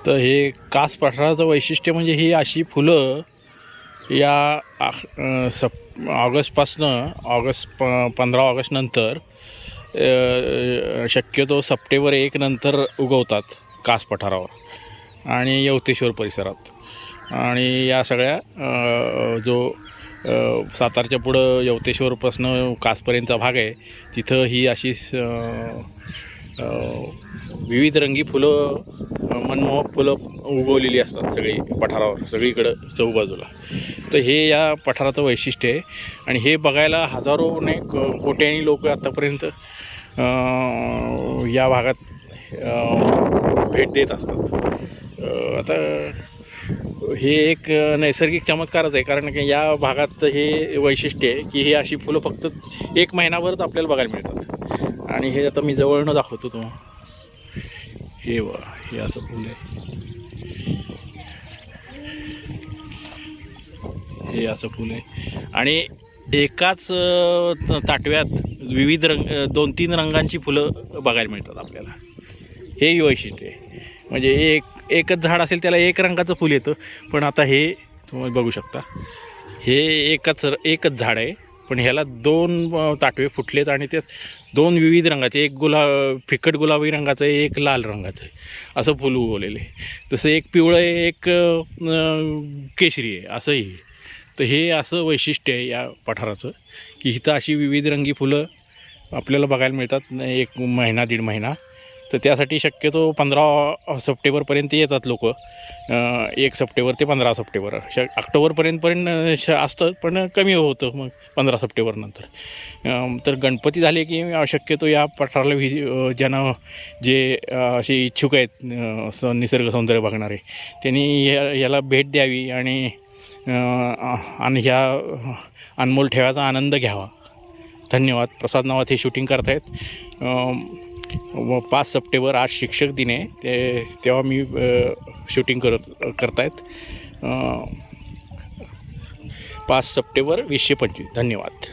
तर हे कास पठाराचं वैशिष्ट्य म्हणजे ही अशी फुलं या ऑगस्टपासनं 15 ऑगस्ट नंतर शक्यतो सप्टेंबर 1 नंतर उगवतात कास पठारावर आणि यवतेश्वर परिसरात. आणि या सगळ्या जो सातारच्या पुढं यवतेश्वरपासनं कासपर्यंतचा भाग आहे तिथं ही अशी विविध रंगी फुलं, मनमोहक फुलं उगवलेली असतात सगळी पठारावर, सगळीकडं चहूबाजूला. तर हे या पठाराचं वैशिष्ट्य आहे आणि हे बघायला हजारोने कोट्यानी लोक आत्तापर्यंत या भागात भेट देत असतात. आता हे एक नैसर्गिक चमत्कारच आहे, कारण की या भागात हे वैशिष्ट्य आहे की हे अशी फुलं फक्त 1 महिनाभरच आपल्याला बघायला मिळतात. आणि हे आता मी जवळनं दाखवतो तुम्हाला. हे असं फुल आहे, हे असं फुल आहे आणि एकाच ताटव्यात विविध रंग 2-3 रंगांची फुलं बघायला मिळतात आपल्याला. हे वैशिष्ट्य आहे. म्हणजे एकच झाड असेल त्याला 1 रंगाचं फुल येतं, पण आता हे तुम्ही बघू शकता, हे एकच झाड आहे पण ह्याला 2 ताटवे फुटलेत आणि ते 2 विविध रंगाचे, एक फिकट गुलाबी रंगाचं आहे, एक लाल रंगाचं आहे, असं फुल उगवलेलं आहे. तसं एक पिवळं आहे, एक केशरी आहे, असंही. तर हे असं वैशिष्ट्य आहे या पठाराचं की इथं अशी विविध रंगी फुलं आपल्याला बघायला मिळतात 1 महिना 1.5 महिना. तर त्यासाठी शक्यतो 15 सप्टेंबरपर्यंत येतात लोक. 1 सप्टेंबर ते 15 सप्टेंबर ऑक्टोबरपर्यंत असतं, पण कमी होतं मग 15 सप्टेंबरनंतर. तर गणपती झाले की शक्यतो या पठाराला ज्यांना जे असे इच्छुक आहेत निसर्ग सौंदर्य बघणारे, त्यांनी याला भेट द्यावी आणि ह्या अनमोल ठेव्याचा आनंद घ्यावा. धन्यवाद. प्रसाद नावात हे शूटिंग करतायत. 5 सप्टेंबर आज शिक्षक दिन आहे, तेव्हा मी शूटिंग करतायत. 5 सप्टेंबर 2025. धन्यवाद.